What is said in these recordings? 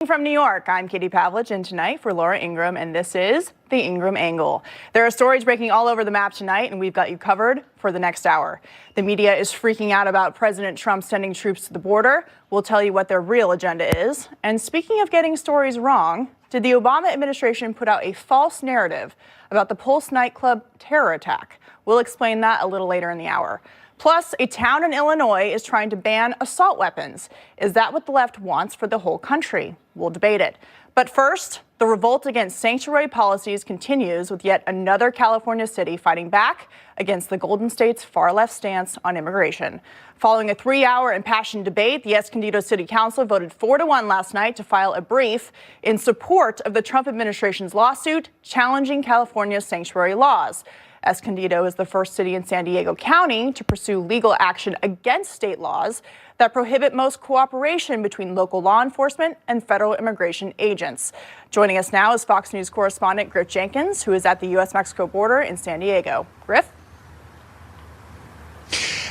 From New York, I'm Katie Pavlich, and tonight for Laura Ingraham, and this is the Ingraham Angle. There are stories breaking all over the map tonight, and we've got you covered for the next hour. The media is freaking out about President Trump sending troops to the border. We'll tell you what their real agenda is. And speaking of getting stories wrong, did the Obama administration put out a false narrative about the Pulse nightclub terror attack? We'll explain that a little later in the hour. Plus, a town in Illinois is trying to ban assault weapons. Is that what the left wants for the whole country? We'll debate it. But first, the revolt against sanctuary policies continues with yet another California city fighting back against the Golden State's far-left stance on immigration. Following a 3-hour impassioned debate, the Escondido City Council voted 4-1 last night to file a brief in support of the Trump administration's lawsuit challenging California's sanctuary laws. Escondido is the first city in San Diego County to pursue legal action against state laws that prohibit most cooperation between local law enforcement and federal immigration agents. Joining us now is Fox News correspondent Griff Jenkins, who is at the U.S.-Mexico border in San Diego. Griff?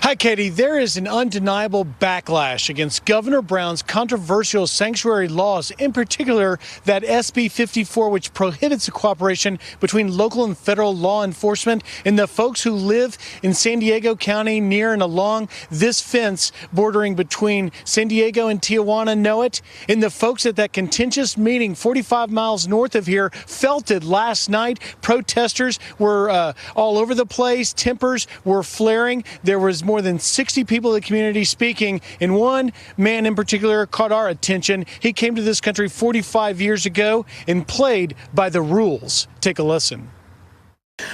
Hi, Katie. There is an undeniable backlash against Governor Brown's controversial sanctuary laws, in particular that SB 54, which prohibits the cooperation between local and federal law enforcement. And the folks who live in San Diego County near and along this fence bordering between San Diego and Tijuana know it. And the folks at that contentious meeting 45 miles north of here felt it last night. Protesters were all over the place. Tempers were flaring. There was more than 60 people in the community speaking, and one man in particular caught our attention. He came to this country 45 years ago and played by the rules. Take a listen.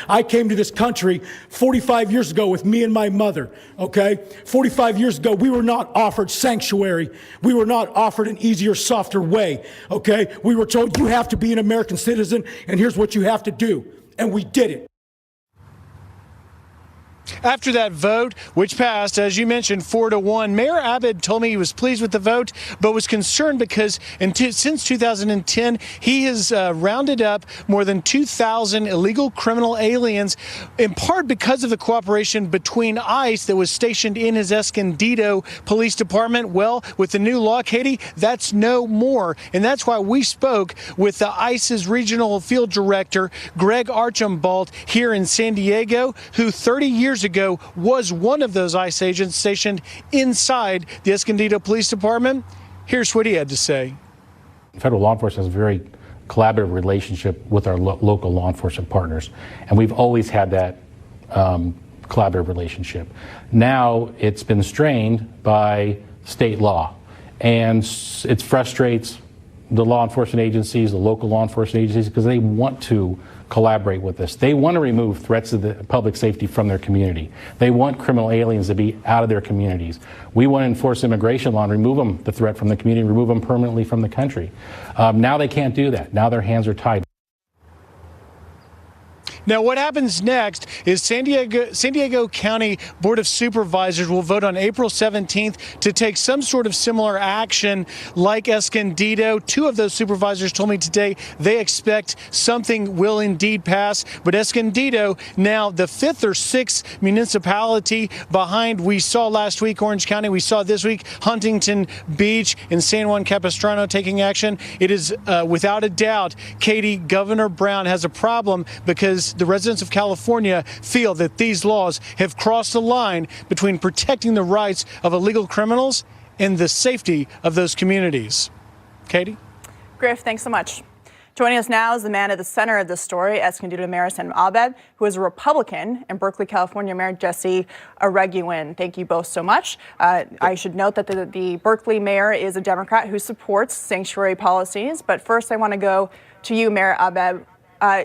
I came to this country 45 years ago with me and my mother, okay? 45 years ago, we were not offered sanctuary. We were not offered an easier, softer way, okay? We were told you have to be an American citizen, and here's what you have to do. And we did it. After that vote, which passed, as you mentioned, 4-1, Mayor Abed told me he was pleased with the vote, but was concerned because since 2010, he has rounded up more than 2,000 illegal criminal aliens, in part because of the cooperation between ICE that was stationed in his Escondido Police Department. Well, with the new law, Katie, that's no more. And that's why we spoke with the ICE's regional field director, Greg Archambault, here in San Diego, who 30 years ago was one of those ICE agents stationed inside the Escondido Police Department. Here's what he had to say. Federal law enforcement has a very collaborative relationship with our local law enforcement partners, and we've always had that collaborative relationship. Now it's been strained by state law, and it frustrates the law enforcement agencies, the local law enforcement agencies, because they want to collaborate with us. They want to remove threats to the public safety from their community. They want criminal aliens to be out of their communities. We want to enforce immigration law and remove them, the threat from the community, remove them permanently from the country. Now they can't do that. Now their hands are tied. Now, what happens next is San Diego County Board of Supervisors will vote on April 17th to take some sort of similar action like Escondido. Two of those supervisors told me today they expect something will indeed pass. But Escondido, now the fifth or sixth municipality behind, we saw last week Orange County, we saw this week Huntington Beach and San Juan Capistrano taking action. It is without a doubt, Katie, Governor Brown has a problem because the residents of California feel that these laws have crossed the line between protecting the rights of illegal criminals and the safety of those communities. Katie? Griff, thanks so much. Joining us now is the man at the center of this story, Escondido Mayor Sam Abed, who is a Republican, and Berkeley, California Mayor Jesse Areguin. Thank you both so much. I should note that the Berkeley mayor is a Democrat who supports sanctuary policies. But first, I want to go to you, Mayor Abed.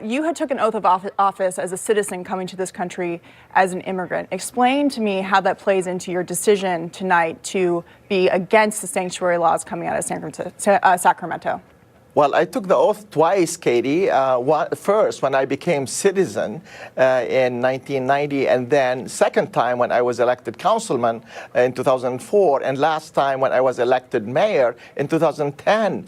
You had took an oath of office as a citizen coming to this country as an immigrant. Explain to me how that plays into your decision tonight to be against the sanctuary laws coming out of Sacramento. Well, I took the oath twice, Katie. First, when I became citizen in 1990, and then second time when I was elected councilman in 2004, and last time when I was elected mayor in 2010.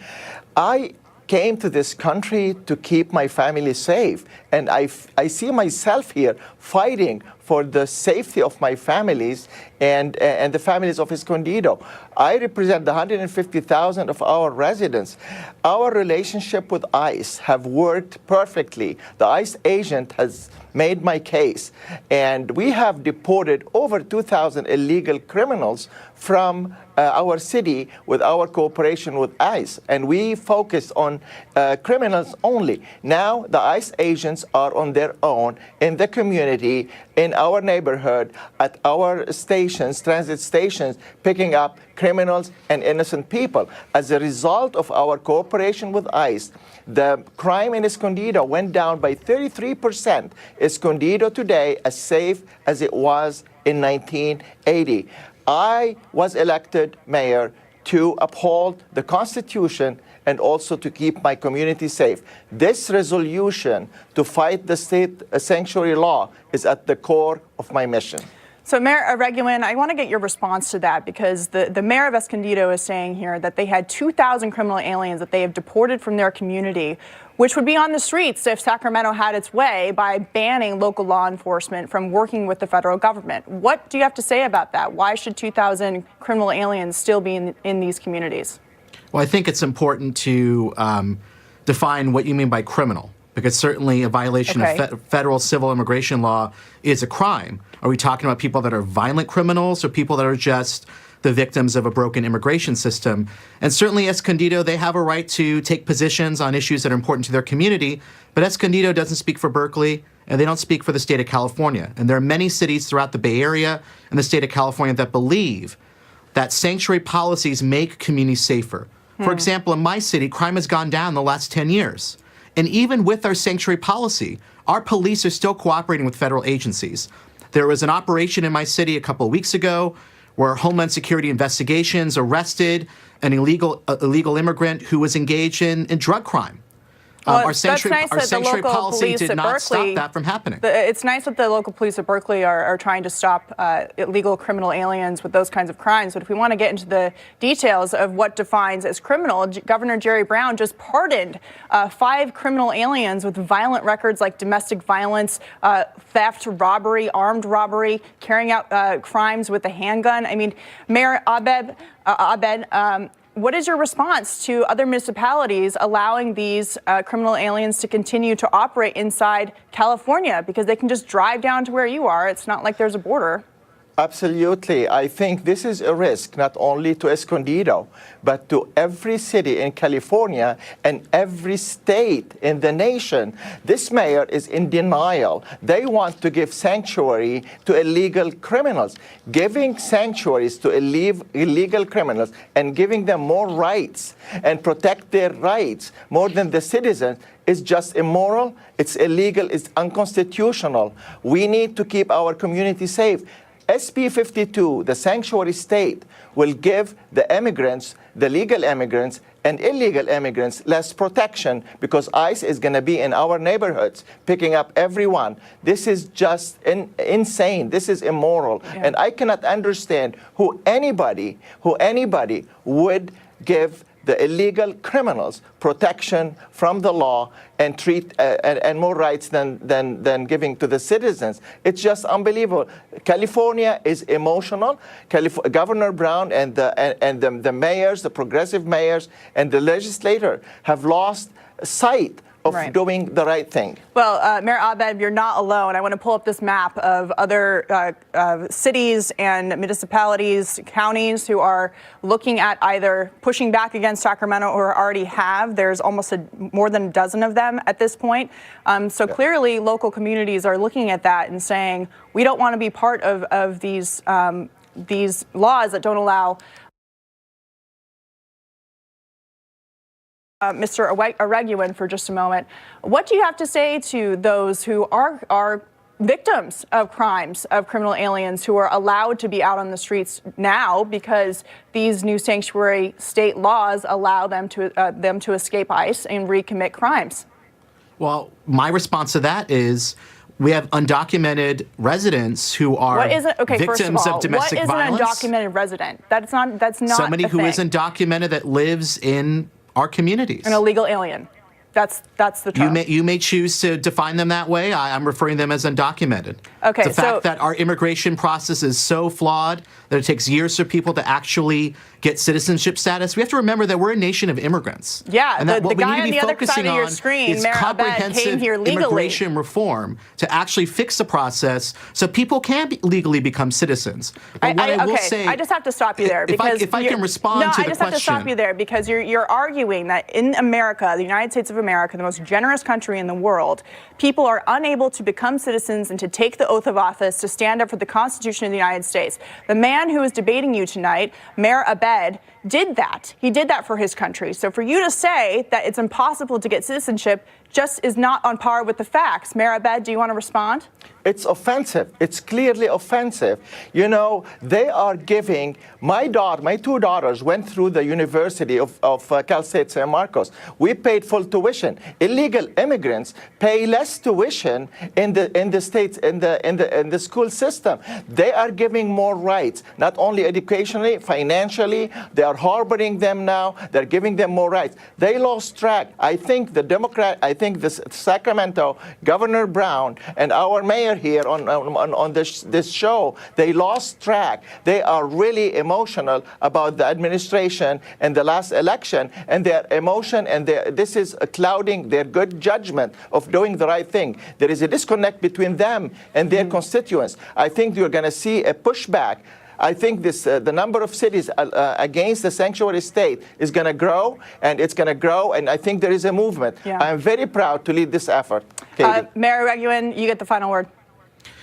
I came to this country to keep my family safe, and I see myself here fighting for the safety of my families and the families of Escondido. I represent the 150,000 of our residents. Our relationship with ICE have worked perfectly. The ICE agent has made my case, and we have deported over 2,000 illegal criminals from our city with our cooperation with ICE, and we focus on criminals only. Now the ICE agents are on their own in the community, in our neighborhood, at our stations, transit stations, picking up criminals and innocent people. As a result of our cooperation with ICE, the crime in Escondido went down by 33%. Escondido today as safe as it was in 1980. I was elected mayor to uphold the Constitution and also to keep my community safe. This resolution to fight the state sanctuary law is at the core of my mission. So Mayor Ingraham, I want to get your response to that, because the mayor of Escondido is saying here that they had 2,000 criminal aliens that they have deported from their community, which would be on the streets if Sacramento had its way by banning local law enforcement from working with the federal government. What do you have to say about that? Why should 2,000 criminal aliens still be in these communities? Well, I think it's important to define what you mean by criminal, because certainly a violation of federal civil immigration law is a crime. Are we talking about people that are violent criminals or people that are just the victims of a broken immigration system? And certainly Escondido, they have a right to take positions on issues that are important to their community, but Escondido doesn't speak for Berkeley, and they don't speak for the state of California. And there are many cities throughout the Bay Area and the state of California that believe that sanctuary policies make communities safer. For example, in my city, crime has gone down the last 10 years. And even with our sanctuary policy, our police are still cooperating with federal agencies. There was an operation in my city a couple of weeks ago where Homeland Security investigations arrested an illegal immigrant who was engaged in drug crime. Our sanctuary policy did not stop that from happening. It's nice that the local police at Berkeley are trying to stop illegal criminal aliens with those kinds of crimes. But if we want to get into the details of what defines as criminal, Governor Jerry Brown just pardoned 5 criminal aliens with violent records like domestic violence, theft, robbery, armed robbery, carrying out crimes with a handgun. I mean, Mayor Abed, what is your response to other municipalities allowing these criminal aliens to continue to operate inside California? Because they can just drive down to where you are. It's not like there's a border. Absolutely. I think this is a risk not only to Escondido, but to every city in California and every state in the nation. This mayor is in denial. They want to give sanctuary to illegal criminals. Giving sanctuaries to illegal criminals and giving them more rights and protect their rights more than the citizens is just immoral, it's illegal, it's unconstitutional. We need to keep our community safe. SB 52, the sanctuary state, will give the immigrants, the legal immigrants and illegal immigrants, less protection because ICE is going to be in our neighborhoods picking up everyone. This is just insane. This is immoral. Yeah. And I cannot understand who anybody would give the illegal criminals protection from the law and treat and more rights than giving to the citizens. It's just unbelievable. California is emotional. Governor Brown and the mayors, the progressive mayors, and the legislator have lost sight of doing the right thing. Well, Mayor Abed, you're not alone. I want to pull up this map of other cities and municipalities, counties who are looking at either pushing back against Sacramento or already have. There's almost more than a dozen of them at this point. Clearly, local communities are looking at that and saying, we don't want to be part of these laws that don't allow Mr. Ingraham, for just a moment. What do you have to say to those who are victims of crimes of criminal aliens who are allowed to be out on the streets now because these new sanctuary state laws allow them to escape ICE and recommit crimes? Well, my response to that is we have undocumented residents who are victims of domestic violence. What is an undocumented resident? That's not somebody who isn't documented that lives in our communities. An illegal alien. That's the term. You may choose to define them that way. I'm referring them as undocumented. Okay, the fact that our immigration process is so flawed that it takes years for people to actually get citizenship status. We have to remember that we're a nation of immigrants. Yeah, and that the what we guy need to on be the other focusing side of your on screen, is Mayor Abed, comprehensive came here legally. immigration reform to actually fix the process so people can legally become citizens. But what I will say, I just have to stop you there because if I can respond to the question. No, I just have to stop you there because you're arguing that in America, the United States of America, the most generous country in the world, people are unable to become citizens and to take the oath of office to stand up for the Constitution of the United States. The man who is debating you tonight, Mayor Abed, did that. He did that for his country. So for you to say that it's impossible to get citizenship just is not on par with the facts. Mayor Abed, do you want to respond? It's offensive. It's clearly offensive. You know, they are giving, my two daughters went through the University of Cal State San Marcos. We paid full tuition. Illegal immigrants pay less tuition in the states, in the school system. They are giving more rights, not only educationally, financially. They are harboring them now. They're giving them more rights. They lost track. I think the Sacramento Governor Brown and our mayor here on this show, they lost track. They are really emotional about the administration and the last election, and their emotion and this is clouding their good judgment of doing the right thing. There is a disconnect between them and their constituents. I think you're going to see a pushback. I think the number of cities against the sanctuary state is going to grow, and it's going to grow, and I think there is a movement. Yeah. I'm very proud to lead this effort. Mayor Reguin, you get the final word.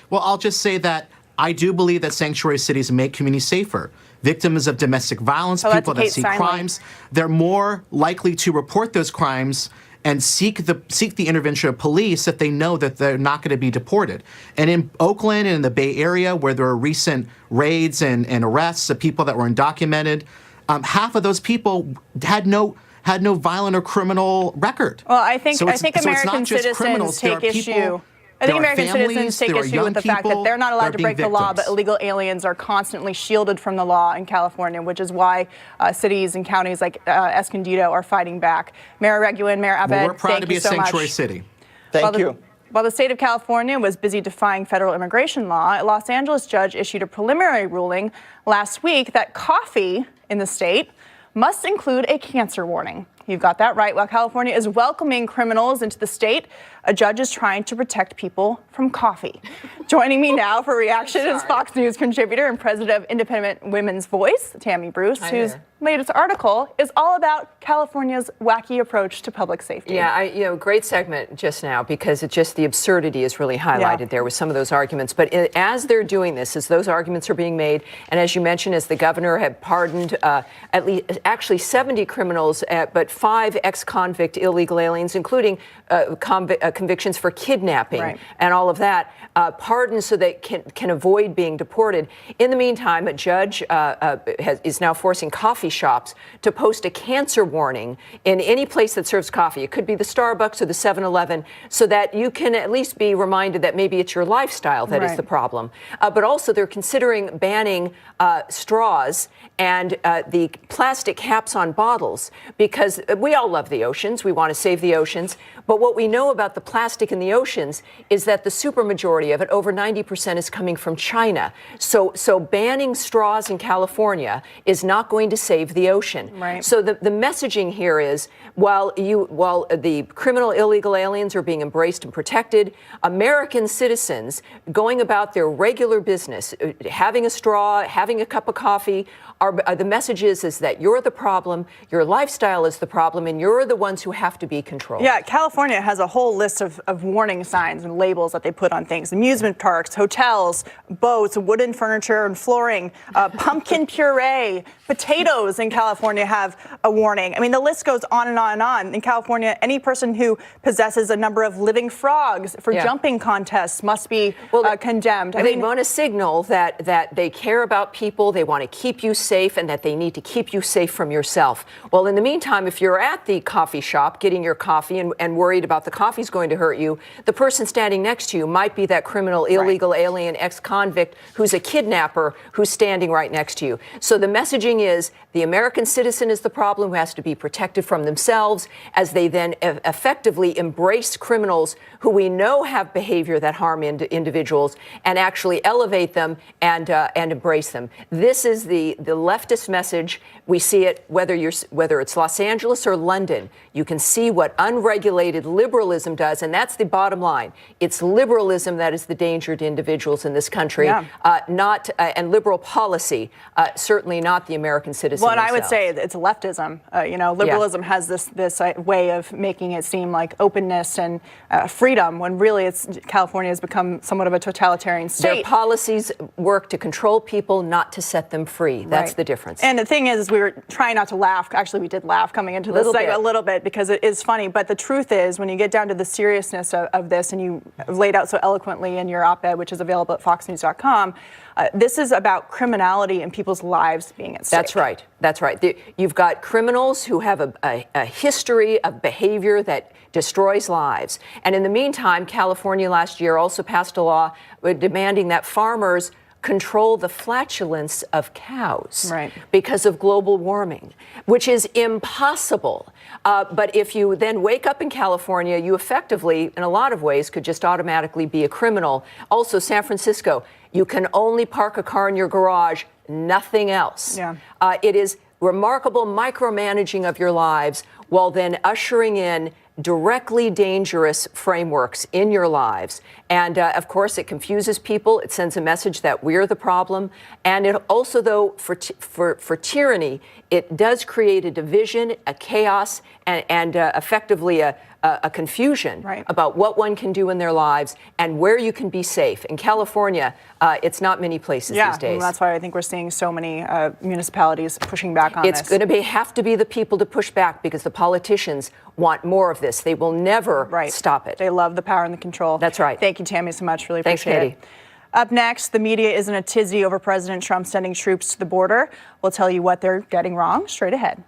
Well, I'll just say that I do believe that sanctuary cities make communities safer. Victims of domestic violence, people that see crimes, they're more likely to report those crimes and seek the intervention of police if they know that they're not going to be deported. And in Oakland and in the Bay Area, where there are recent raids and arrests of people that were undocumented, half of those people had no violent or criminal record. Well, I think American citizens take issue. I think American citizens take issue with the fact that they're not allowed to break the law, but illegal aliens are constantly shielded from the law in California, which is why cities and counties like Escondido are fighting back. Mayor Reguin, Mayor Abed, we're proud to be a sanctuary city. Thank you. While the state of California was busy defying federal immigration law, a Los Angeles judge issued a preliminary ruling last week that coffee in the state must include a cancer warning. You've got that right. While California is welcoming criminals into the state, a judge is trying to protect people from coffee. Joining me now for reaction is Fox News contributor and president of Independent Women's Voice, Tammy Bruce, whose latest article is all about California's wacky approach to public safety. Yeah, great segment just now because it's just the absurdity is really highlighted there with some of those arguments. But as they're doing this, as those arguments are being made, and as you mentioned, as the governor had pardoned at least actually 70 criminals, but 5 ex-convict illegal aliens, including convictions for kidnapping and all of that, pardoned so they can avoid being deported. In the meantime, a judge is now forcing coffee shops to post a cancer warning in any place that serves coffee. It could be the Starbucks or the 7-Eleven, so that you can at least be reminded that maybe it's your lifestyle that is the problem. But also they're considering banning straws and the plastic caps on bottles, because we all love the oceans. We want to save the oceans. But what we know about the plastic in the oceans is that the supermajority of it, over 90%, is coming from China. So banning straws in California is not going to save the ocean. So the messaging here is, while the criminal illegal aliens are being embraced and protected, American citizens going about their regular business, having a straw, having a cup of coffee, the message is that you're the problem, your lifestyle is the problem, and you're the ones who have to be controlled. Yeah, California has a whole list of warning signs and labels that they put on things. Amusement parks, hotels, boats, wooden furniture and flooring, pumpkin puree, potatoes in California have a warning. I mean, the list goes on and on and on. In California, any person who possesses a number of living frogs for jumping contests must be condemned. They want to signal that they care about people, they want to keep you safe. safe and that they need to keep you safe from yourself. Well, in the meantime, if you're at the coffee shop getting your coffee and worried about the coffee's going to hurt you, the person standing next to you might be that criminal, illegal alien, ex-convict who's a kidnapper who's standing right next to you. So the messaging is the American citizen is the problem, who has to be protected from themselves, as they then effectively embrace criminals who we know have behavior that harm individuals and actually elevate them and embrace them. This is the leftist message. We see it whether it's Los Angeles or London. You can see what unregulated liberalism does, and that's the bottom line. It's liberalism that is the danger to individuals in this country, and liberal policy, certainly not the American citizen. Well, and I would say it's leftism. Liberalism has this way of making it seem like openness and freedom, when really California has become somewhat of a totalitarian state. Their policies work to control people, not to set them free. That's the difference. And the thing is we were trying not to laugh. Actually, we did laugh coming into this segment a little bit because it is funny. But the truth is, when you get down to the seriousness of this, and you laid out so eloquently in your op-ed, which is available at foxnews.com, this is about criminality and people's lives being at stake. That's right. That's right. You've got criminals who have a history of behavior that destroys lives. And in the meantime, California last year also passed a law demanding that farmers control the flatulence of cows because of global warming, which is impossible. But if you then wake up in California, you effectively, in a lot of ways, could just automatically be a criminal. Also, San Francisco, you can only park a car in your garage, nothing else. It is remarkable micromanaging of your lives while then ushering in directly dangerous frameworks in your lives. And of course, it confuses people. It sends a message that we're the problem. And it also, though, for tyranny, it does create a division, a chaos, and effectively a confusion about what one can do in their lives and where you can be safe. In California, it's not many places these days. And that's why I think we're seeing so many municipalities pushing back on this. It's going to have to be the people to push back because the politicians want more of this. They will never stop it. They love the power and the control. That's right. Thank you, Tammy, so much. Really Thanks, appreciate Katie. it. Up next, the media is in a tizzy over President Trump sending troops to the border. We'll tell you what they're getting wrong straight ahead.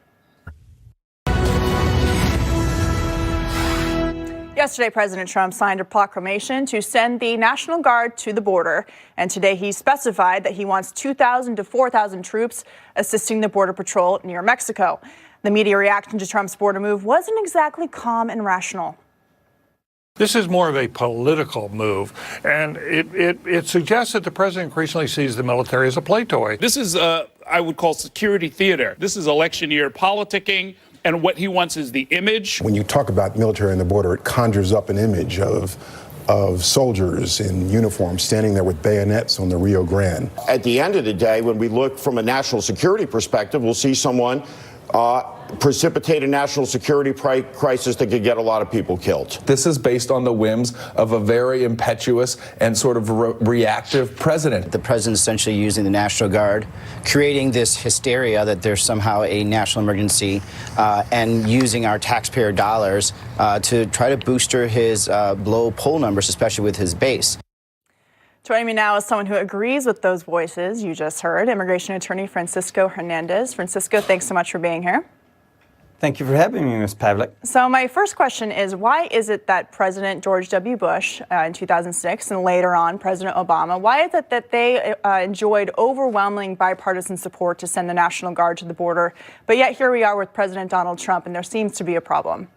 Yesterday, President Trump signed a proclamation to send the National Guard to the border. And today he specified that he wants 2,000 to 4,000 troops assisting the Border Patrol near Mexico. The media reaction to Trump's border move wasn't exactly calm and rational. This is more of a political move, and it suggests that the president increasingly sees the military as a play toy. This is, I would call security theater. This is election year politicking, and what he wants is the image. When you talk about military on the border, it conjures up an image of soldiers in uniform standing there with bayonets on the Rio Grande. At the end of the day, when we look from a national security perspective, we'll see someone precipitate a national security crisis that could get a lot of people killed. This is based on the whims of a very impetuous and sort of reactive president. The president essentially using the National Guard, creating this hysteria that there's somehow a national emergency, and using our taxpayer dollars to try to booster his low poll numbers, especially with his base. Joining me now is someone who agrees with those voices you just heard, immigration attorney Francisco Hernandez. Francisco, thanks so much for being here. Thank you for having me, Ms. Pavlik. So my first question is, why is it that President George W. Bush in 2006 and later on President Obama, why is it that they enjoyed overwhelming bipartisan support to send the National Guard to the border, but yet here we are with President Donald Trump and there seems to be a problem?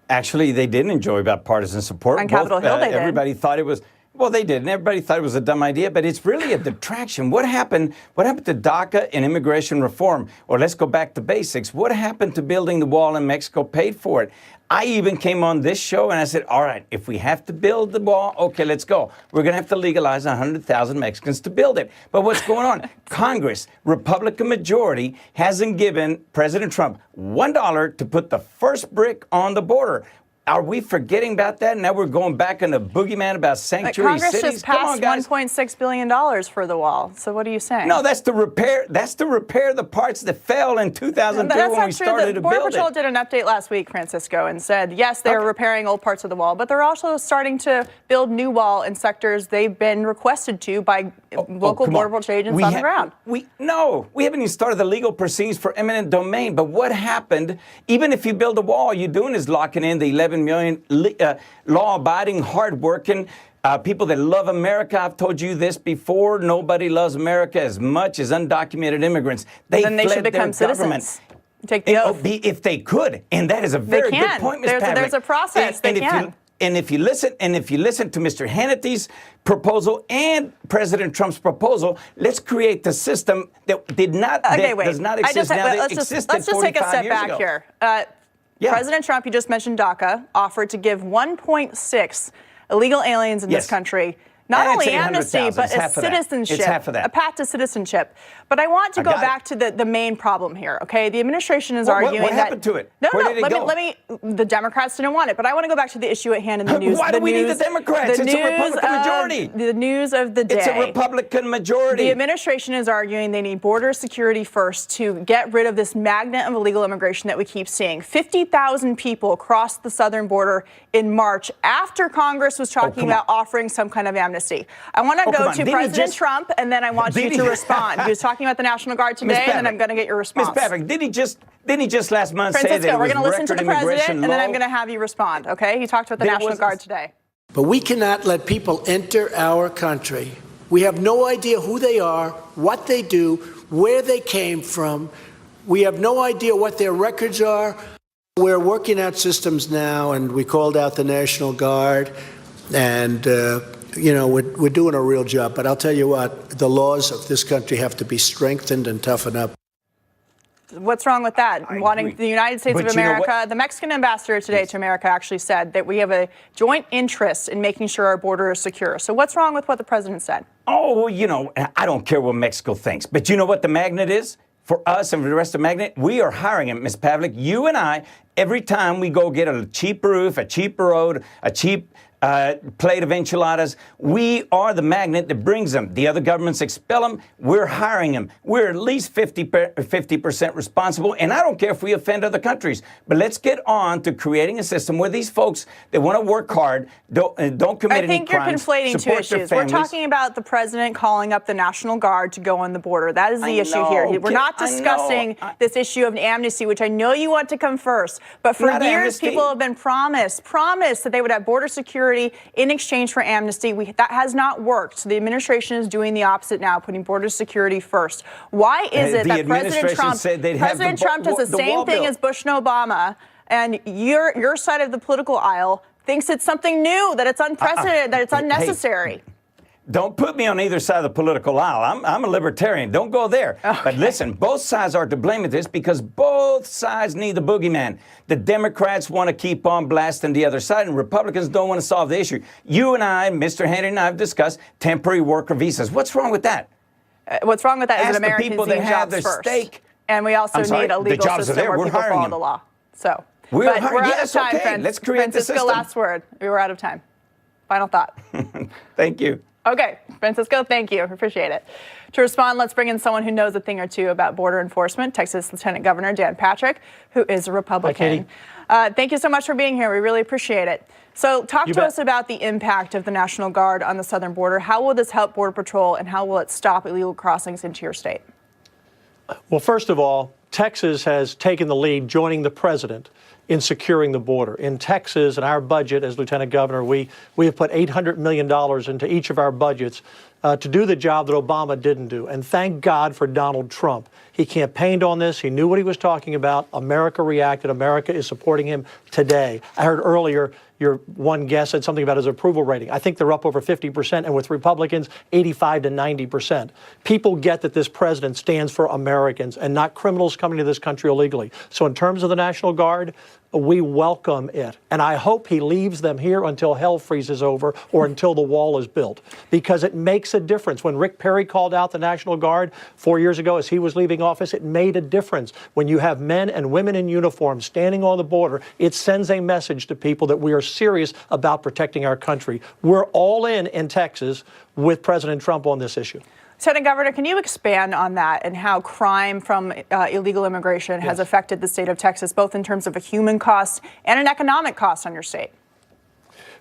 Actually, they didn't enjoy bipartisan support. On Capitol Hill, they did. Everybody thought it was... Well, they did, and everybody thought it was a dumb idea, but it's really a detraction. What happened to DACA and immigration reform? Or let's go back to basics. What happened to building the wall and Mexico paid for it? I even came on this show and I said, all right, if we have to build the wall, okay, let's go. We're going to have to legalize 100,000 Mexicans to build it. But what's going on? Congress, Republican majority, hasn't given President Trump $1 to put the first brick on the border. Are we forgetting about that? Now we're going back on the boogeyman about sanctuary Congress cities? just passed $1.6 billion for the wall. So what are you saying? No, that's to repair the parts that fell in 2002 when we started to build it. Border Patrol did an update last week, Francisco, and said, yes, they're repairing old parts of the wall, but they're also starting to build new wall in sectors they've been requested to by local Border Patrol agents on the ground. We haven't even started the legal proceedings for eminent domain. But what happened, even if you build a wall, all you're doing is locking in the 11 million law-abiding, hard-working people that love America. I've told you this before. Nobody loves America as much as undocumented immigrants. Then they should become citizens. Take the oath. If they could, and that is a very good point, Ms. Pavlik. There's a process. They can. And if you listen to Mr. Hannity's proposal and President Trump's proposal, let's create the system that does not exist now. That existed let's just take a step back ago. here. President Trump, you just mentioned DACA, offered to give 1.6 illegal aliens in this country not only amnesty, but a citizenship, it's half of that. A path to citizenship. But I want to go back to the main problem here, okay? The administration is arguing what happened to it? No, let me, the Democrats didn't want it, but I want to go back to the issue at hand in the news. Why do we need the Democrats? It's a Republican majority. The news of the day. It's a Republican majority. The administration is arguing they need border security first to get rid of this magnet of illegal immigration that we keep seeing. 50,000 people crossed the southern border in March after Congress was talking about offering some kind of amnesty. I want to go to President Trump, and then I want you to respond. He was talking about the National Guard today, and then I'm going to get your response. Ms. Pavlik, didn't he just last month say that it was we're going to listen to the president, and then I'm going to have you respond, okay? He talked about the National Guard today. But we cannot let people enter our country. We have no idea who they are, what they do, where they came from. We have no idea what their records are. We're working out systems now, and we called out the National Guard, and we're doing a real job. But I'll tell you what, the laws of this country have to be strengthened and toughened up. What's wrong with that? Wanting the United States of America, the Mexican ambassador today to America actually said that we have a joint interest in making sure our border is secure. So what's wrong with what the president said? Oh, I don't care what Mexico thinks. But you know what the magnet is? For us and for the rest of Magnet, we are hiring him, Ms. Pavlik. You and I, every time we go get a cheap roof, a cheap road, a cheap plate of enchiladas, we are the magnet that brings them. The other governments expel them. We're hiring them. We're at least 50% responsible, and I don't care if we offend other countries. But let's get on to creating a system where these folks that want to work hard don't commit any crimes. I think you're conflating two issues. We're talking about the president calling up the National Guard to go on the border. That is the issue here. We're not discussing this issue of amnesty, which I know you want to come first. But for years, people have been promised that they would have border security in exchange for amnesty. That has not worked. So the administration is doing the opposite now, putting border security first. Why is it that President Trump does the same thing as Bush and Obama, and your side of the political aisle thinks it's something new, that it's unprecedented, that it's unnecessary? Don't put me on either side of the political aisle. I'm a libertarian. Don't go there. Okay. But listen, both sides are to blame at this because both sides need the boogeyman. The Democrats want to keep on blasting the other side, and Republicans don't want to solve the issue. You and I, Mr. Haney and I have discussed temporary worker visas. What's wrong with that? What's wrong with that is that Americans people that have their stake. And we also need a legal system where people follow the law. So, we're out of time, okay. Let's create the system. Last word. We were out of time. Final thought. Thank you. Okay, Francisco, thank you. Appreciate it. To respond, let's bring in someone who knows a thing or two about border enforcement, Texas Lieutenant Governor Dan Patrick, who is a Republican. Hi, Katie. Thank you so much for being here. We really appreciate it. So talk to us about the impact of the National Guard on the southern border. How will this help Border Patrol, and how will it stop illegal crossings into your state? Well, first of all, Texas has taken the lead, joining the president in securing the border. In Texas, in our budget as Lieutenant Governor, we have put $800 million into each of our budgets to do the job that Obama didn't do. And thank God for Donald Trump. He campaigned on this. He knew what he was talking about. America reacted. America is supporting him today. I heard earlier your one guest said something about his approval rating. I think they're up over 50%, and with Republicans, 85 to 90%. People get that this president stands for Americans and not criminals coming to this country illegally. So in terms of the National Guard, we welcome it. And I hope he leaves them here until hell freezes over or until the wall is built, because it makes a difference. When Rick Perry called out the National Guard 4 years ago as he was leaving office, it made a difference. When you have men and women in uniform standing on the border, it sends a message to people that we are serious about protecting our country. We're all in Texas with President Trump on this issue. Lieutenant Governor, can you expand on that and how crime from illegal immigration has affected the state of Texas, both in terms of a human cost and an economic cost on your state?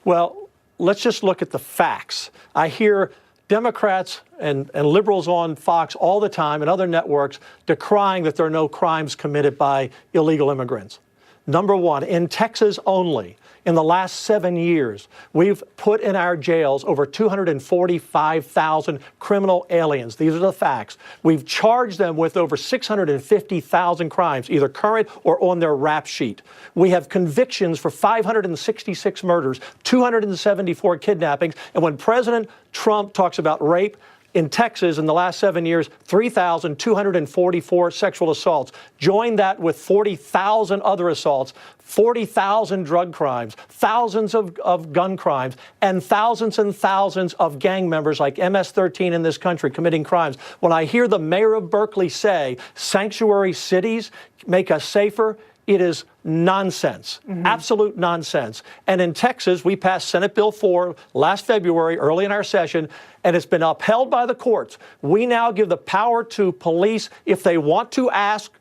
Well, let's just look at the facts. I hear Democrats and liberals on Fox all the time and other networks decrying that there are no crimes committed by illegal immigrants. Number one, in Texas only, in the last 7 years, we've put in our jails over 245,000 criminal aliens. These are the facts. We've charged them with over 650,000 crimes, either current or on their rap sheet. We have convictions for 566 murders, 274 kidnappings, and when President Trump talks about rape, in Texas, in the last 7 years, 3,244 sexual assaults. Join that with 40,000 other assaults, 40,000 drug crimes, thousands of gun crimes, and thousands of gang members like MS-13 in this country committing crimes. When I hear the mayor of Berkeley say sanctuary cities make us safer, it is nonsense, absolute nonsense. And in Texas, we passed Senate Bill 4 last February, early in our session, and it's been upheld by the courts. We now give the power to police if they want to ask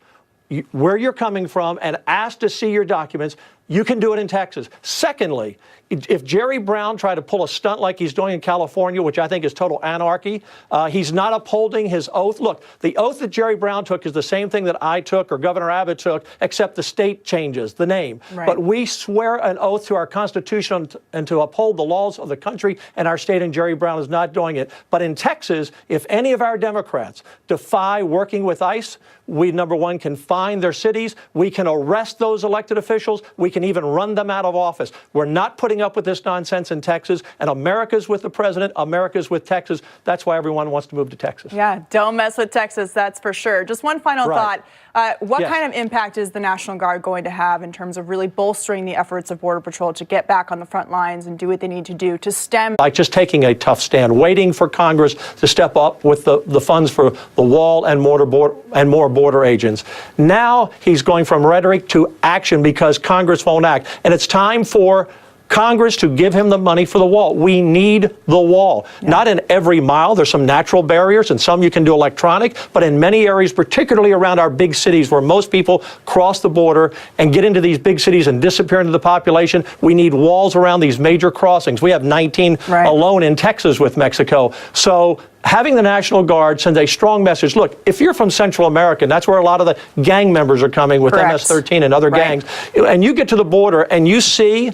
where you're coming from and ask to see your documents. You can do it in Texas. Secondly, if Jerry Brown tried to pull a stunt like he's doing in California, which I think is total anarchy, he's not upholding his oath. Look, the oath that Jerry Brown took is the same thing that I took or Governor Abbott took, except the state changes, the name. Right. But we swear an oath to our Constitution and to uphold the laws of the country and our state, and Jerry Brown is not doing it. But in Texas, if any of our Democrats defy working with ICE, we, number one, can fine their cities. We can arrest those elected officials. We can even run them out of office. We're not putting up with this nonsense in Texas, and America's with the president, America's with Texas. That's why everyone wants to move to Texas. Yeah, don't mess with Texas, that's for sure. Just one final thought. What kind of impact is the National Guard going to have in terms of really bolstering the efforts of Border Patrol to get back on the front lines and do what they need to do to stem? Like just taking a tough stand, waiting for Congress to step up with the funds for the wall and more border agents. Now he's going from rhetoric to action because Congress won't act. And it's time for Congress to give him the money for the wall. We need the wall. Yeah. Not in every mile. There's some natural barriers, and some you can do electronic, but in many areas, particularly around our big cities where most people cross the border and get into these big cities and disappear into the population, we need walls around these major crossings. We have 19 alone in Texas with Mexico. So having the National Guard sends a strong message. Look, if you're from Central America, and that's where a lot of the gang members are coming with MS-13 and other gangs, and you get to the border and you see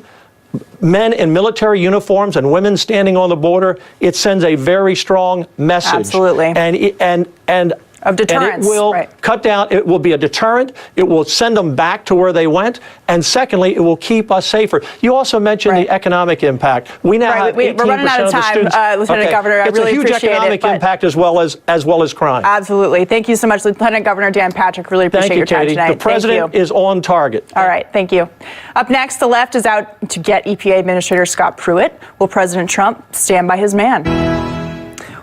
men in military uniforms and women standing on the border, it sends a very strong message. Absolutely. And of deterrence. And it will cut down, it will be a deterrent, it will send them back to where they went, and secondly, it will keep us safer. You also mentioned the economic impact. We now have 18% we're running out of time, Lieutenant Governor. I really appreciate it. It's a huge economic impact as well as crime. Absolutely. Thank you so much, Lieutenant Governor Dan Patrick. Really appreciate your time tonight. The president is on target. All right, thank you. Up next, the left is out to get EPA Administrator Scott Pruitt. Will President Trump stand by his man?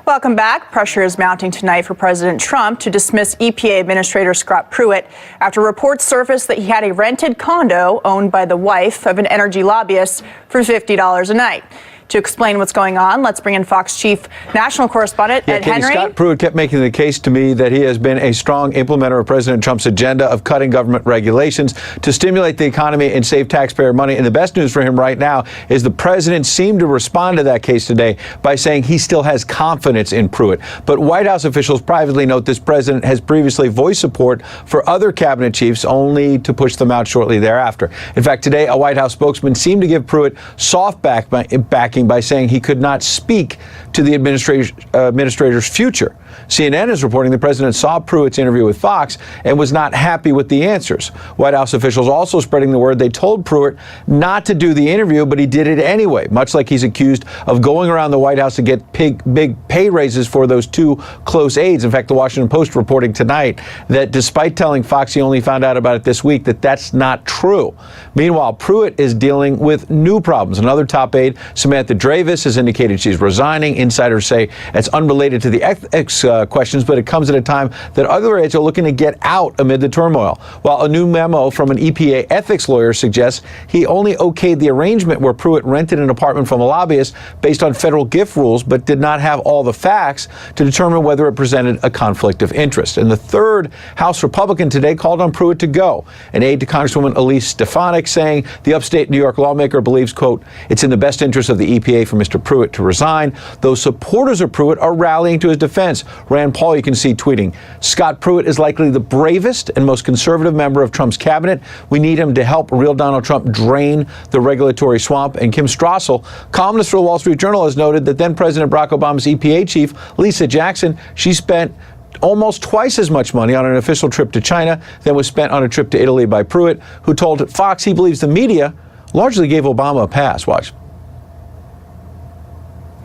Welcome back. Pressure is mounting tonight for President Trump to dismiss EPA Administrator Scott Pruitt after reports surfaced that he had a rented condo owned by the wife of an energy lobbyist for $50 a night. To explain what's going on, let's bring in Fox Chief National Correspondent Ed Henry. Scott Pruitt kept making the case to me that he has been a strong implementer of President Trump's agenda of cutting government regulations to stimulate the economy and save taxpayer money. And the best news for him right now is the president seemed to respond to that case today by saying he still has confidence in Pruitt. But White House officials privately note this president has previously voiced support for other cabinet chiefs, only to push them out shortly thereafter. In fact, today, a White House spokesman seemed to give Pruitt soft backing speaking by saying he could not speak to the administrator's future. CNN is reporting the president saw Pruitt's interview with Fox and was not happy with the answers. White House officials also spreading the word they told Pruitt not to do the interview, but he did it anyway, much like he's accused of going around the White House to get big pay raises for those two close aides. In fact, the Washington Post reporting tonight that despite telling Fox he only found out about it this week, that's not true. Meanwhile, Pruitt is dealing with new problems. Another top aide, Samantha Dravis, has indicated she's resigning. Insiders say it's unrelated to the ethics questions, but it comes at a time that other aides are looking to get out amid the turmoil. While a new memo from an EPA ethics lawyer suggests he only okayed the arrangement where Pruitt rented an apartment from a lobbyist based on federal gift rules, but did not have all the facts to determine whether it presented a conflict of interest. And the third House Republican today called on Pruitt to go. An aide to Congresswoman Elise Stefanik saying the upstate New York lawmaker believes, quote, it's in the best interest of the EPA for Mr. Pruitt to resign. Those supporters of Pruitt are rallying to his defense. Rand Paul, you can see, tweeting, Scott Pruitt is likely the bravest and most conservative member of Trump's cabinet. We need him to help real Donald Trump drain the regulatory swamp. And Kim Strassel, columnist for the Wall Street Journal, has noted that then President Barack Obama's EPA chief, Lisa Jackson, she spent almost twice as much money on an official trip to China than was spent on a trip to Italy by Pruitt, who told Fox he believes the media largely gave Obama a pass. Watch.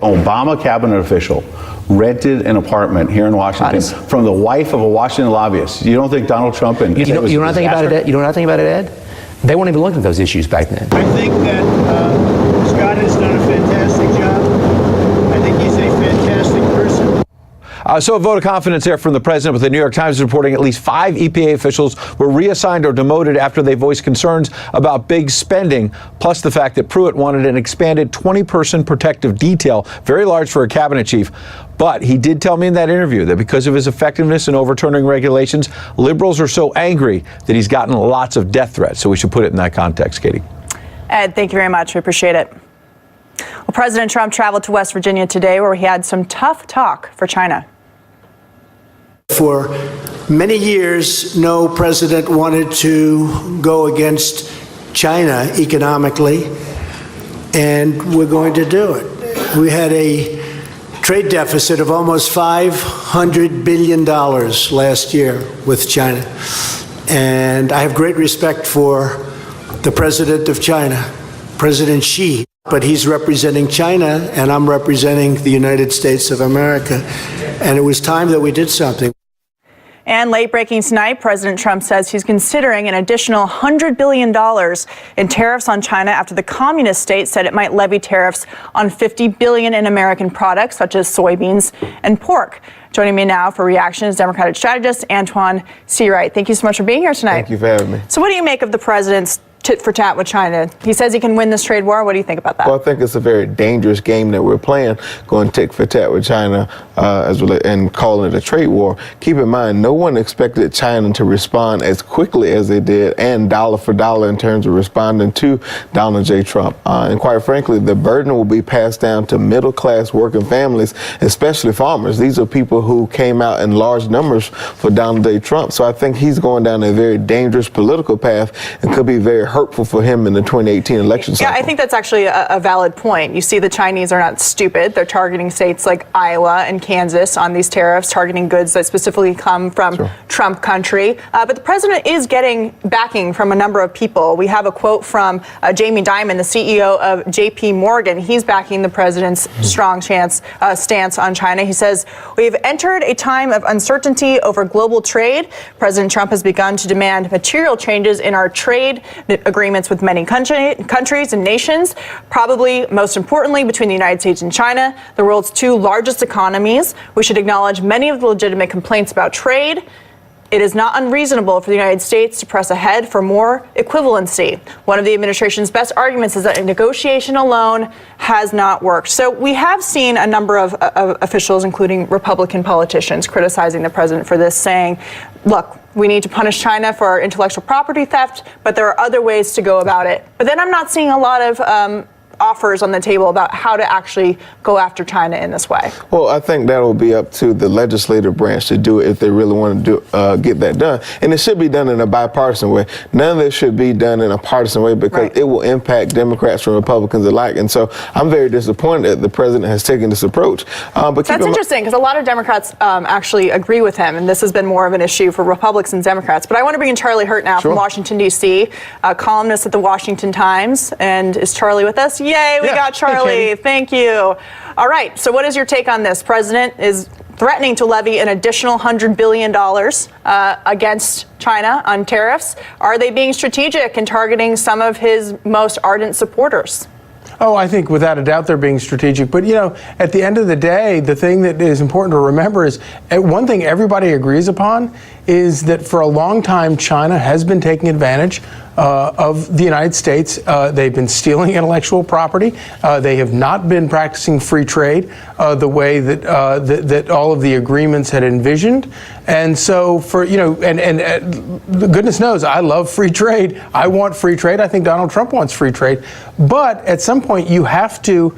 Obama cabinet official rented an apartment here in Washington from the wife of a Washington lobbyist. You don't think Donald Trump and you know nothing about it, Ed? You know nothing about it, Ed? They weren't even looking at those issues back then. I think that Scott has done a fantastic job. I think he's a fantastic person. So a vote of confidence there from the president, but the New York Times is reporting at least 5 EPA officials were reassigned or demoted after they voiced concerns about big spending, plus the fact that Pruitt wanted an expanded 20-person protective detail, very large for a cabinet chief. But he did tell me in that interview that because of his effectiveness in overturning regulations, liberals are so angry that he's gotten lots of death threats. So we should put it in that context, Katie. Ed, thank you very much. We appreciate it. Well, President Trump traveled to West Virginia today where he had some tough talk for China. For many years, no president wanted to go against China economically, and we're going to do it. We had a trade deficit of almost $500 billion last year with China, and I have great respect for the president of China, President Xi, but he's representing China, and I'm representing the United States of America, and it was time that we did something. And late breaking tonight, President Trump says he's considering an additional $100 billion in tariffs on China after the communist state said it might levy tariffs on $50 billion in American products such as soybeans and pork. Joining me now for reactions, Democratic strategist Antoine Seawright. Thank you so much for being here tonight. Thank you for having me. So what do you make of the president's tit for tat with China? He says he can win this trade war. What do you think about that? Well, I think it's a very dangerous game that we're playing, going tit for tat with China and calling it a trade war. Keep in mind, no one expected China to respond as quickly as they did and dollar for dollar in terms of responding to Donald J. Trump. And quite frankly, the burden will be passed down to middle-class working families, especially farmers. These are people who came out in large numbers for Donald J. Trump. So I think he's going down a very dangerous political path and could be very hurtful for him in the 2018 election cycle. Yeah, I think that's actually a valid point. You see, the Chinese are not stupid. They're targeting states like Iowa and Kansas on these tariffs, targeting goods that specifically come from Trump country. But the president is getting backing from a number of people. We have a quote from Jamie Dimon, the CEO of JP Morgan. He's backing the president's strong stance on China. He says, we've entered a time of uncertainty over global trade. President Trump has begun to demand material changes in our trade agreements with many countries and nations, probably most importantly between the United States and China, the world's 2 largest economies. We should acknowledge many of the legitimate complaints about trade. It is not unreasonable for the United States to press ahead for more equivalency. One of the administration's best arguments is that a negotiation alone has not worked. So we have seen a number of officials, including Republican politicians, criticizing the president for this, saying, look, we need to punish China for intellectual property theft, but there are other ways to go about it. But then I'm not seeing a lot of offers on the table about how to actually go after China in this way? Well, I think that will be up to the legislative branch to do it if they really want to get that done. And it should be done in a bipartisan way. None of this should be done in a partisan way because it will impact Democrats and Republicans alike. And so I'm very disappointed that the president has taken this approach. But that's interesting because a lot of Democrats actually agree with him, and this has been more of an issue for Republicans and Democrats. But I want to bring in Charlie Hurt now from Washington, D.C., a columnist at the Washington Times. And is Charlie with us? Yay, we got Charlie. Thank you. All right, so what is your take on this? President is threatening to levy an additional $100 billion against China on tariffs. Are they being strategic in targeting some of his most ardent supporters? Oh, I think without a doubt they're being strategic. But, at the end of the day, the thing that is important to remember is one thing everybody agrees upon is that for a long time, China has been taking advantage of the United States. They've been stealing intellectual property. They have not been practicing free trade the way that that all of the agreements had envisioned. And so goodness knows, I love free trade. I want free trade. I think Donald Trump wants free trade. But at some point, you have to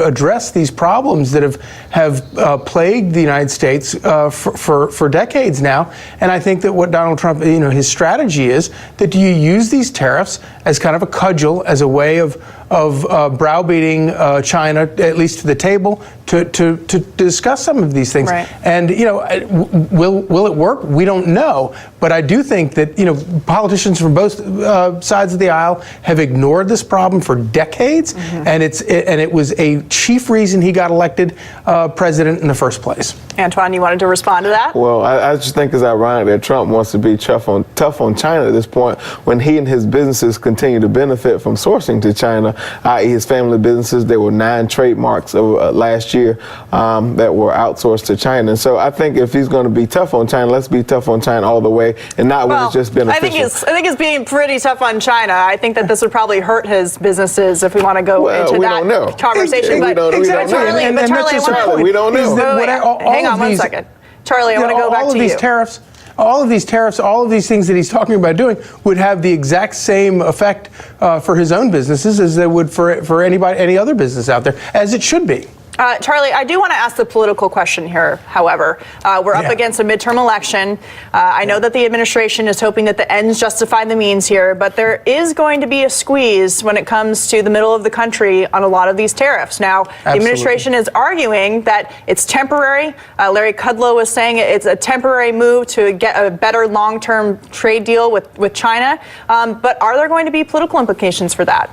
address these problems that have plagued the United States for decades now. And I think that what Donald Trump, his strategy is that you use these tariffs as kind of a cudgel, as a way of browbeating China, at least to the table, to discuss some of these things. Right. And will it work? We don't know. But I do think that politicians from both sides of the aisle have ignored this problem for decades, and it was a chief reason he got elected president in the first place. Antoine, you wanted to respond to that? Well, I just think it's ironic that Trump wants to be tough on China at this point when he and his businesses continue to benefit from sourcing to China, i.e. his family businesses. There were 9 trademarks last year that were outsourced to China. And so I think if he's going to be tough on China, let's be tough on China all the way and not when it's just beneficial. I think he's being pretty tough on China. I think that this would probably hurt his businesses if we want to go into that conversation. We don't know. Hang on one second. Charlie, I want to go back to you. All of these tariffs, all of these things that he's talking about doing would have the exact same effect for his own businesses as they would for any other business out there, as it should be. Charlie, I do want to ask the political question here, however. We're up against a midterm election. I know that the administration is hoping that the ends justify the means here, but there is going to be a squeeze when it comes to the middle of the country on a lot of these tariffs. Now, the administration is arguing that it's temporary. Larry Kudlow was saying it's a temporary move to get a better long-term trade deal with China. But are there going to be political implications for that?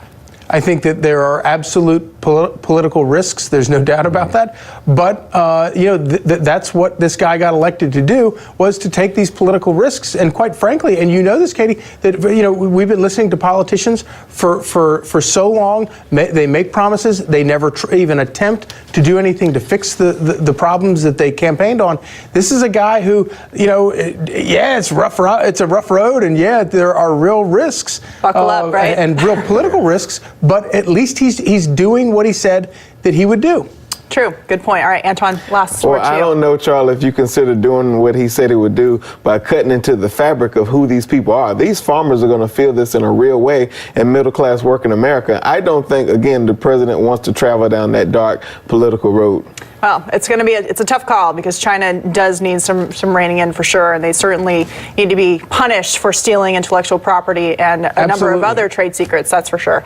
I think that there are absolute political risks. There's no doubt about that. But that's what this guy got elected to do, was to take these political risks. And quite frankly, and this, Katie, that we've been listening to politicians for so long. They make promises. They never even attempt to do anything to fix the problems that they campaigned on. This is a guy who, it's rough. It's a rough road, and there are real risks. Buckle up, right? And real political risks. But at least he's doing what he said that he would do. True. Good point. All right, Antoine, last word to you. I don't know, Charlie, if you consider doing what he said he would do by cutting into the fabric of who these people are. These farmers are going to feel this in a real way in middle-class working America. I don't think, again, the president wants to travel down that dark political road. Well, it's going to be it's a tough call because China does need some reining in for sure, and they certainly need to be punished for stealing intellectual property and a number of other trade secrets. That's for sure.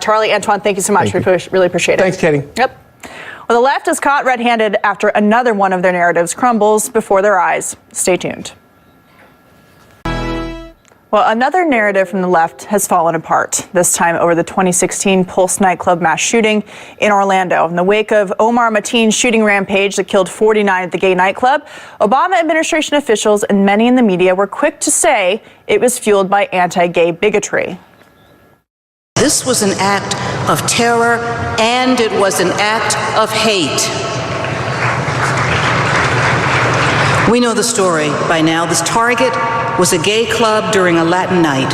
Charlie, Antoine, thank you so much. We really appreciate it. Thanks, Katie. Yep. Well, the left is caught red-handed after another one of their narratives crumbles before their eyes. Stay tuned. Well, another narrative from the left has fallen apart, this time over the 2016 Pulse nightclub mass shooting in Orlando. In the wake of Omar Mateen's shooting rampage that killed 49 at the gay nightclub, Obama administration officials and many in the media were quick to say it was fueled by anti-gay bigotry. This was an act of terror, and it was an act of hate. We know the story by now. This target was a gay club during a Latin night.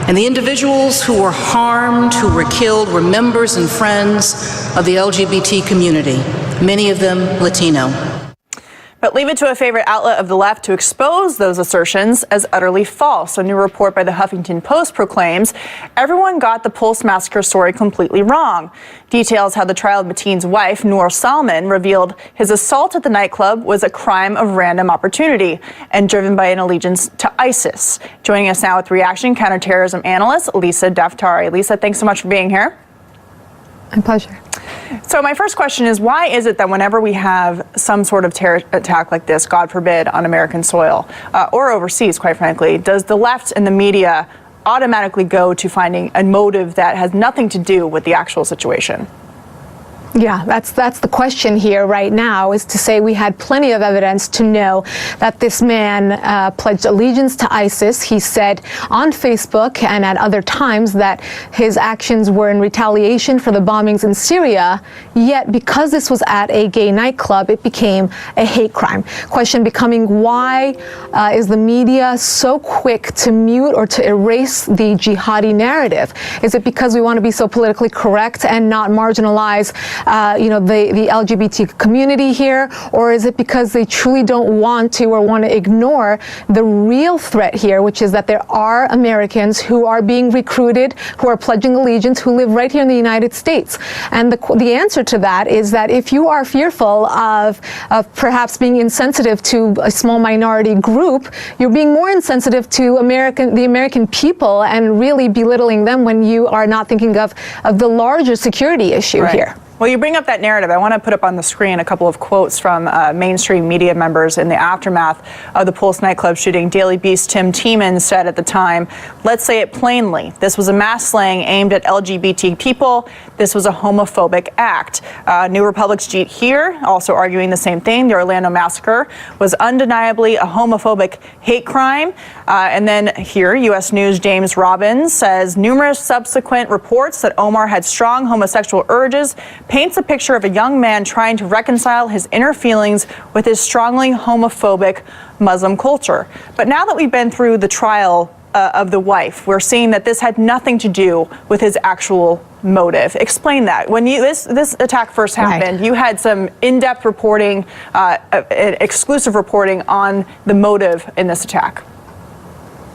And the individuals who were harmed, who were killed, were members and friends of the LGBT community, many of them Latino. But leave it to a favorite outlet of the left to expose those assertions as utterly false. A new report by the Huffington Post proclaims everyone got the Pulse massacre story completely wrong. Details how the trial of Mateen's wife, Noor Salman, revealed his assault at the nightclub was a crime of random opportunity and driven by an allegiance to ISIS. Joining us now with reaction, counterterrorism analyst Lisa Daftari. Lisa, thanks so much for being here. My pleasure. So my first question is, why is it that whenever we have some sort of terror attack like this, God forbid, on American soil or overseas, quite frankly, does the left and the media automatically go to finding a motive that has nothing to do with the actual situation? Yeah, that's the question here right now, is to say we had plenty of evidence to know that this man pledged allegiance to ISIS. He said on Facebook and at other times that his actions were in retaliation for the bombings in Syria, yet because this was at a gay nightclub, it became a hate crime. Question becoming, why is the media so quick to mute or to erase the jihadi narrative? Is it because we want to be so politically correct and not marginalize the LGBT community here, or is it because they truly don't want to or want to ignore the real threat here, which is that there are Americans who are being recruited, who are pledging allegiance, who live right here in the United States? And the answer to that is that if you are fearful of perhaps being insensitive to a small minority group, you're being more insensitive to the American people and really belittling them when you are not thinking of the larger security issue here. Well, you bring up that narrative. I want to put up on the screen a couple of quotes from mainstream media members in the aftermath of the Pulse nightclub shooting. Daily Beast Tim Tiemann said at the time, "Let's say it plainly. This was a mass slaying aimed at LGBT people. This was a homophobic act." New Republic's Jeet Heer also arguing the same thing. The Orlando massacre was undeniably a homophobic hate crime. And then here, U.S. News' James Robbins says numerous subsequent reports that Omar had strong homosexual urges paints a picture of a young man trying to reconcile his inner feelings with his strongly homophobic Muslim culture. But now that we've been through the trial of the wife, we're seeing that this had nothing to do with his actual motive. Explain that. When this attack first happened, you had some in-depth reporting, exclusive reporting on the motive in this attack.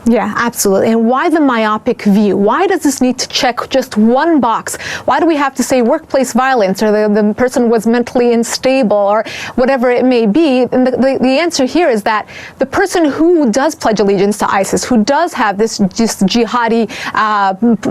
Yeah, absolutely. And why the myopic view? Why does this need to check just one box? Why do we have to say workplace violence or the person was mentally unstable or whatever it may be? And the answer here is that the person who does pledge allegiance to ISIS, who does have this just jihadi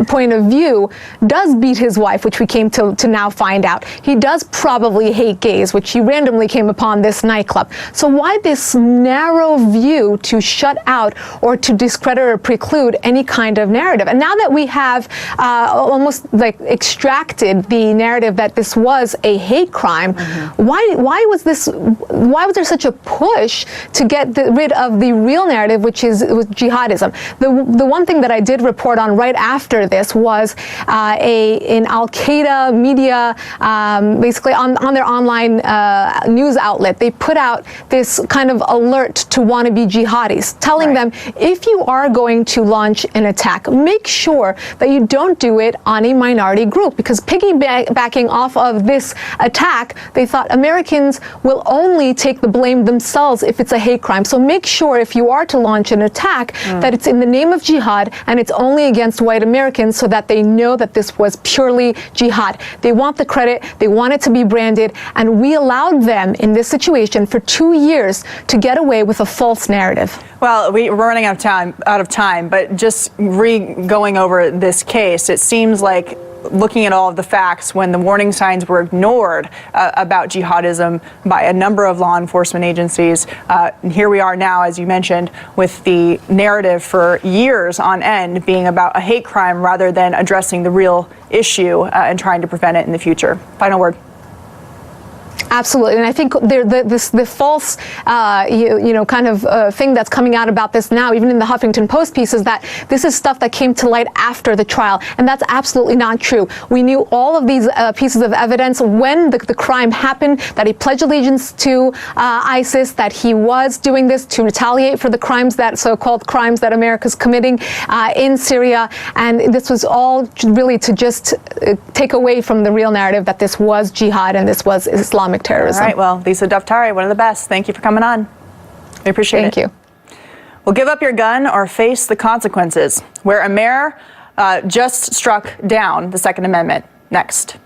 point of view, does beat his wife, which we came to now find out. He does probably hate gays, which he randomly came upon this nightclub. So why this narrow view to shut out or to discredit or preclude any kind of narrative? And now that we have almost like extracted the narrative that this was a hate crime, why was there such a push to get rid of the real narrative, which is jihadism? The one thing that I did report on right after this was an Al-Qaeda media, basically on their online news outlet, they put out this kind of alert to wannabe jihadis, telling them, if you are going to launch an attack, make sure that you don't do it on a minority group, because piggybacking off of this attack, they thought Americans will only take the blame themselves if it's a hate crime. So make sure if you are to launch an attack that it's in the name of jihad and it's only against white Americans, so that they know that this was purely jihad. They want the credit, they want it to be branded, and we allowed them in this situation for 2 years to get away with a false narrative. Well, we're running out of time, but just going over this case, it seems like, looking at all of the facts, when the warning signs were ignored about jihadism by a number of law enforcement agencies, here we are now, as you mentioned, with the narrative for years on end being about a hate crime rather than addressing the real issue and trying to prevent it in the future. Final word. Absolutely, and I think the false, kind of thing that's coming out about this now, even in the Huffington Post piece, is that this is stuff that came to light after the trial, and that's absolutely not true. We knew all of these pieces of evidence when the crime happened, that he pledged allegiance to ISIS, that he was doing this to retaliate for the crimes, that so-called crimes that America's committing in Syria, and this was all really to just take away from the real narrative that this was jihad and this was Islamic economic terrorism. All right, well, Lisa Daftari, one of the best. Thank you for coming on. We appreciate it. Thank you. Well, give up your gun or face the consequences. Where a mayor just struck down the Second Amendment. Next.